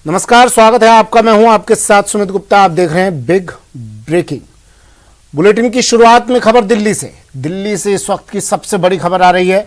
नमस्कार, स्वागत है आपका। मैं हूं आपके साथ सुमित गुप्ता। आप देख रहे हैं बिग ब्रेकिंग बुलेटिन की शुरुआत में खबर दिल्ली से इस वक्त की सबसे बड़ी खबर आ रही है।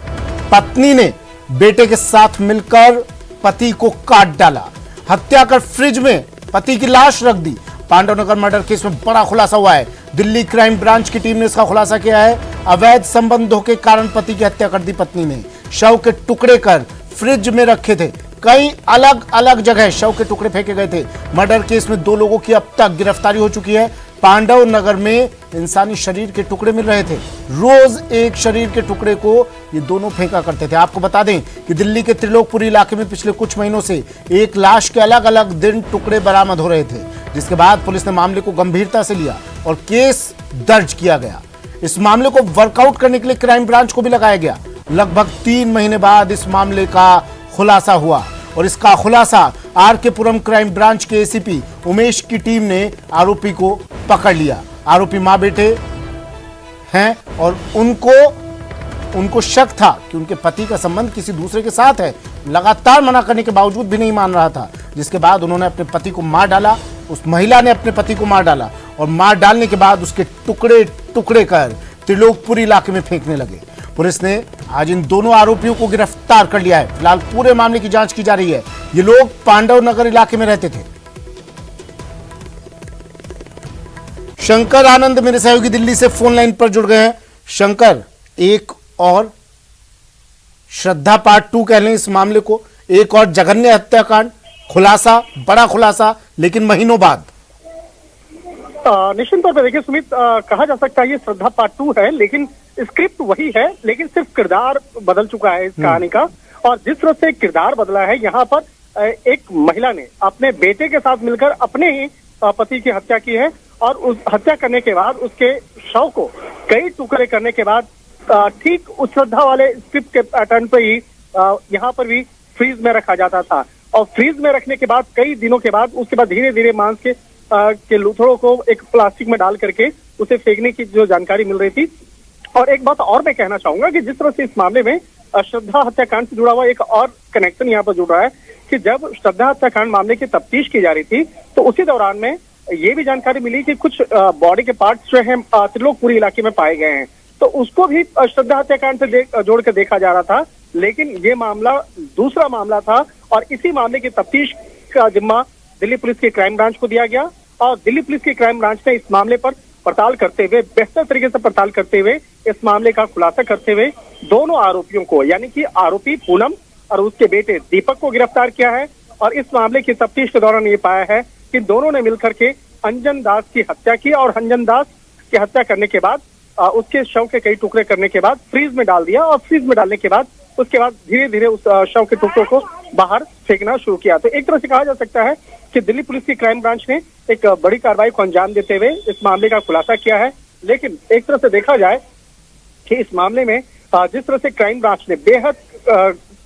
पत्नी ने बेटे के साथ मिलकर पति को काट डाला, हत्या कर फ्रिज में पति की लाश रख दी। पांडवनगर मर्डर केस में बड़ा खुलासा हुआ है। दिल्ली क्राइम ब्रांच की टीम ने इसका खुलासा किया है। अवैध संबंधों के कारण पति की हत्या कर दी पत्नी ने। शव के टुकड़े कर फ्रिज में रखे थे। कई अलग अलग जगह शव के टुकड़े फेंके गए थे। मर्डर केस में 2 लोगों की अब तक गिरफ्तारी हो चुकी है। पांडव नगर में इंसानी शरीर के टुकड़े मिल रहे थे। रोज एक शरीर के टुकड़े को ये दोनों फेंका करते थे। आपको बता दें कि दिल्ली के त्रिलोकपुरी इलाके में पिछले कुछ महीनों से एक लाश के अलग अलग दिन टुकड़े बरामद हो रहे थे, जिसके बाद पुलिस ने मामले को गंभीरता से लिया और केस दर्ज किया गया। इस मामले को वर्कआउट करने के लिए क्राइम ब्रांच को भी लगाया गया। लगभग 3 महीने बाद इस मामले का खुलासा हुआ और इसका खुलासा आरके पुरम क्राइम ब्रांच के एसीपी उमेश की टीम ने आरोपी को पकड़ लिया। आरोपी मां बेटे हैं और उनको शक था कि उनके पति का संबंध किसी दूसरे के साथ है। लगातार मना करने के बावजूद भी नहीं मान रहा था, जिसके बाद उन्होंने अपने पति को मार डाला। उस महिला ने अपने पति को मार डाला और मार डालने के बाद उसके टुकड़े टुकड़े कर त्रिलोकपुरी इलाके में फेंकने लगे। पुलिस ने आज इन दोनों आरोपियों को गिरफ्तार कर लिया है। फिलहाल पूरे मामले की जांच की जा रही है। ये लोग पांडव नगर इलाके में रहते थे। शंकर आनंद मेरे सहयोगी दिल्ली से फोन लाइन पर जुड़ गए हैं। शंकर, एक और श्रद्धा पार्ट 2 कह लें इस मामले को, एक और जघन्य हत्याकांड, खुलासा, बड़ा खुलासा, लेकिन महीनों बाद। निश्चित तौर पर देखिए सुमित, कहा जा सकता है ये श्रद्धा पार्ट 2 है, लेकिन स्क्रिप्ट वही है, लेकिन सिर्फ किरदार बदल चुका है इस कहानी का। और जिस तरह से किरदार बदला है, यहाँ पर एक महिला ने अपने बेटे के साथ मिलकर अपने ही पति की हत्या की है और उस हत्या करने के बाद उसके शव को कई टुकड़े करने के बाद ठीक उस श्रद्धा वाले स्क्रिप्ट के पैटर्न पर ही यहाँ पर भी फ्रीज में रखा जाता था। और फ्रीज में रखने के बाद कई दिनों के बाद उसके बाद धीरे धीरे मांस के लूथड़ों को एक प्लास्टिक में डाल करके उसे फेंकने की जो जानकारी मिल रही थी। और एक बात और मैं कहना चाहूंगा कि जिस तरह से इस मामले में श्रद्धा हत्याकांड से जुड़ा हुआ एक और कनेक्शन यहाँ पर जुड़ रहा है कि जब श्रद्धा हत्याकांड मामले की तफ्तीश की जा रही थी तो उसी दौरान में ये भी जानकारी मिली कि कुछ बॉडी के पार्ट्स जो है त्रिलोकपुरी इलाके में पाए गए हैं, तो उसको भी श्रद्धा हत्याकांड से जोड़ कर देखा जा रहा था। लेकिन ये मामला दूसरा मामला था और इसी मामले की तफ्तीश का जिम्मा दिल्ली पुलिस की क्राइम ब्रांच को दिया गया और दिल्ली पुलिस की क्राइम ब्रांच ने इस मामले पर पड़ताल करते हुए, बेहतर तरीके से पड़ताल करते हुए, इस मामले का खुलासा करते हुए दोनों आरोपियों को, यानी कि आरोपी पूनम और उसके बेटे दीपक को गिरफ्तार किया है। और इस मामले की तफ्तीश के दौरान ये पाया है कि दोनों ने मिलकर के अंजन दास की हत्या की और अंजन दास की हत्या करने के बाद उसके शव के कई टुकड़े करने के बाद फ्रीज में डाल दिया और फ्रीज में डालने के बाद उसके बाद धीरे धीरे उस शव के टुकड़ों को बाहर फेंकना शुरू किया। तो एक तरह से कहा जा सकता है कि दिल्ली पुलिस की क्राइम ब्रांच ने एक बड़ी कार्रवाई को अंजाम देते हुए इस मामले का खुलासा किया है। लेकिन एक तरह से देखा जाए कि इस मामले में जिस तरह से क्राइम ब्रांच ने बेहद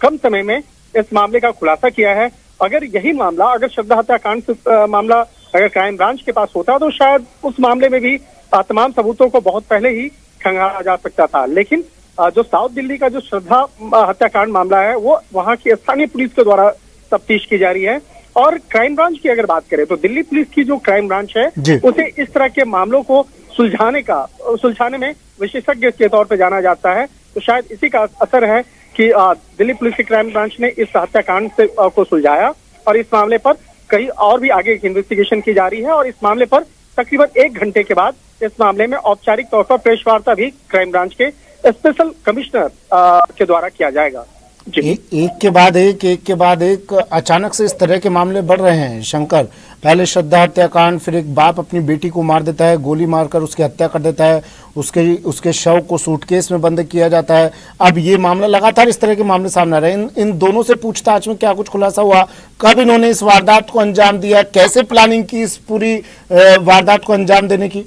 कम समय में इस मामले का खुलासा किया है, अगर यही मामला, अगर श्रद्धा हत्याकांड से मामला अगर क्राइम ब्रांच के पास होता तो शायद उस मामले में भी तमाम सबूतों को बहुत पहले ही खंगाला जा सकता था। लेकिन जो साउथ दिल्ली का जो श्रद्धा हत्याकांड मामला है वो वहां की स्थानीय पुलिस के द्वारा तफ्तीश की जा रही है। और क्राइम ब्रांच की अगर बात करें तो दिल्ली पुलिस की जो क्राइम ब्रांच है उसे इस तरह के मामलों को सुलझाने में विशेषज्ञ के तौर पर जाना जाता है। तो शायद इसी का असर है कि दिल्ली पुलिस की क्राइम ब्रांच ने इस हत्याकांड से को सुलझाया और इस मामले पर कई और भी आगे इन्वेस्टिगेशन की जा रही है। और इस मामले पर तकरीबन 1 घंटे के बाद इस मामले में औपचारिक तौर पर प्रेस वार्ता भी क्राइम ब्रांच के स्पेशल कमिश्नर के द्वारा किया जाएगा। एक के बाद एक अचानक से इस तरह के मामले बढ़ रहे हैं शंकर। पहले श्रद्धा हत्याकांड, फिर एक बाप अपनी बेटी को मार देता है, गोली मारकर उसकी हत्या कर देता है, उसके शव को सूटकेस में बंद किया जाता है। अब ये मामला, लगातार इस तरह के मामले सामने आ रहे हैं। इन दोनों से पूछताछ में क्या कुछ खुलासा हुआ? कब इन्होंने इस वारदात को अंजाम दिया? कैसे प्लानिंग की इस पूरी वारदात को अंजाम देने की?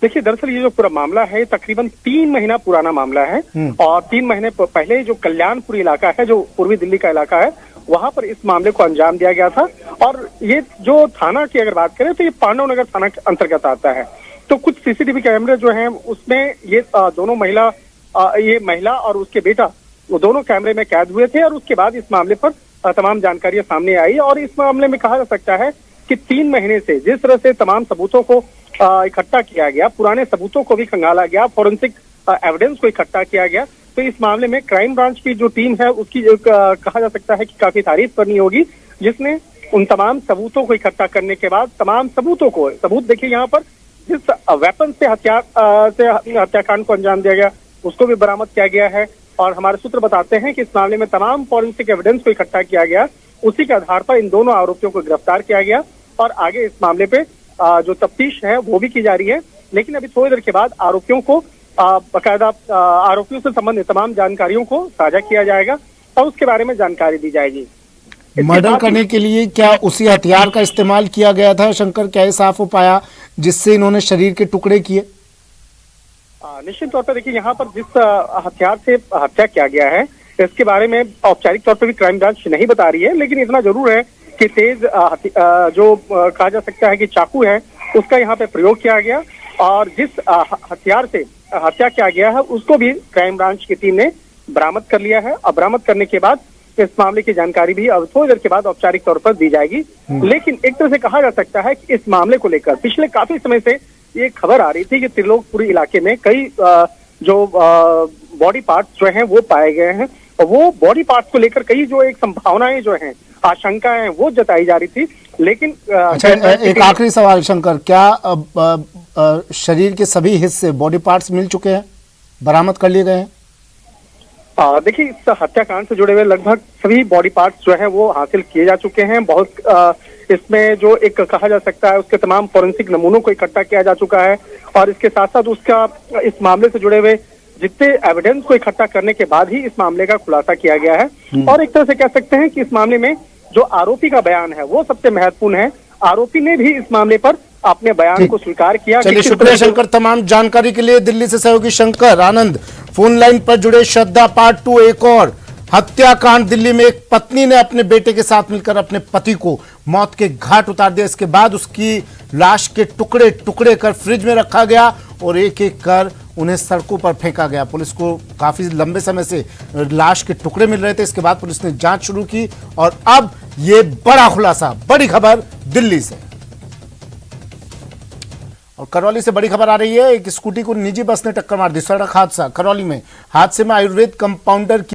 देखिए, दरअसल ये जो पूरा मामला है तकरीबन 3 महीना पुराना मामला है और 3 महीने पहले जो कल्याणपुरी इलाका है, जो पूर्वी दिल्ली का इलाका है, वहां पर इस मामले को अंजाम दिया गया था। और ये जो थाना की अगर बात करें तो ये पांडव नगर थाना के अंतर्गत आता है। तो कुछ सीसीटीवी कैमरे जो हैं उसमें ये दोनों महिला और उसके बेटा, वो दोनों कैमरे में कैद हुए थे और उसके बाद इस मामले पर तमाम जानकारियां सामने आई और इस मामले में कहा जा सकता है कि 3 महीने से जिस तरह से तमाम सबूतों को इकट्ठा किया गया, पुराने सबूतों को भी खंगाला गया, फॉरेंसिक एविडेंस को इकट्ठा किया गया, तो इस मामले में क्राइम ब्रांच की जो टीम है उसकी कहा जा सकता है कि काफी तारीफ करनी होगी, जिसने उन तमाम सबूतों को इकट्ठा करने के बाद तमाम सबूत देखिए यहाँ पर जिस वेपन से हत्याकांड को अंजाम दिया गया उसको भी बरामद किया गया है। और हमारे सूत्र बताते हैं कि इस मामले में तमाम फॉरेंसिक एविडेंस को इकट्ठा किया गया, उसी के आधार पर इन दोनों आरोपियों को गिरफ्तार किया गया और आगे इस मामले पे जो तफ्तीश है वो भी की जा रही है। लेकिन अभी थोड़ी देर के बाद आरोपियों को बाकायदा आरोपियों से संबंधित तमाम जानकारियों को साझा किया जाएगा और उसके बारे में जानकारी दी जाएगी। मर्डर करने के लिए क्या उसी हथियार का इस्तेमाल किया गया था शंकर, क्या ये साफ हो पाया जिससे इन्होंने शरीर के टुकड़े किए? निश्चित तौर पर देखिए यहाँ पर जिस हथियार से हत्या किया गया है इसके बारे में औपचारिक तौर पर भी क्राइम ब्रांच नहीं बता रही है, लेकिन इतना जरूर है कि तेज जो कहा जा सकता है कि चाकू है उसका यहाँ पे प्रयोग किया गया और जिस हथियार से हत्या किया गया है उसको भी क्राइम ब्रांच की टीम ने बरामद कर लिया है। अब बरामद करने के बाद इस मामले की जानकारी भी अब थोड़ी देर के बाद औपचारिक तौर पर दी जाएगी। लेकिन एक तरह से कहा जा सकता है कि इस मामले को लेकर पिछले काफी समय से ये खबर आ रही थी कि त्रिलोकपुरी इलाके में कई जो बॉडी पार्ट्स जो हैं वो पाए गए हैं और वो बॉडी पार्ट्स को लेकर कई जो एक संभावनाएं जो हैं, आशंकाएं वो जताई जा रही थी। लेकिन अच्छा, एक आखिरी सवाल शंकर, क्या शरीर के सभी हिस्से बॉडी पार्ट्स मिल चुके हैं, बरामद कर लिए गए हैं? देखिए इस हत्याकांड से जुड़े हुए लगभग सभी बॉडी पार्ट्स जो है वो हासिल किए जा चुके हैं। बहुत इसमें जो एक कहा जा सकता है उसके तमाम फॉरेंसिक नमूनों को इकट्ठा किया जा चुका है और इसके साथ साथ उसका इस मामले से जुड़े हुए जितने एविडेंस को इकट्ठा करने के बाद ही इस मामले का खुलासा किया गया है। और एक तरह से कह सकते हैं कि इस मामले में जो आरोपी का बयान है वो सबसे महत्वपूर्ण है। आरोपी ने भी इस मामले पर अपने बयान को स्वीकार किया। चलिए, शुक्रिया शंकर तमाम जानकारी के लिए। दिल्ली से सहयोगी शंकर आनंद फोन लाइन पर जुड़े। श्रद्धा पार्ट 2 एक और हत्याकांड दिल्ली में एक पत्नी ने अपने बेटे के साथ मिलकर अपने पति को मौत के घाट उतार दिया। इसके बाद उसकी लाश के टुकड़े टुकड़े कर फ्रिज में रखा गया और एक एक कर उन्हें सड़कों पर फेंका गया। पुलिस को काफी लंबे समय से लाश के टुकड़े मिल रहे थे। इसके बाद पुलिस ने जांच शुरू की और अब ये बड़ा खुलासा, बड़ी खबर दिल्ली से। और करौली से बड़ी खबर आ रही है, एक स्कूटी को निजी बस ने टक्कर मार दी। सड़क हादसा करौली में। हादसे में आयुर्वेद कंपाउंडर की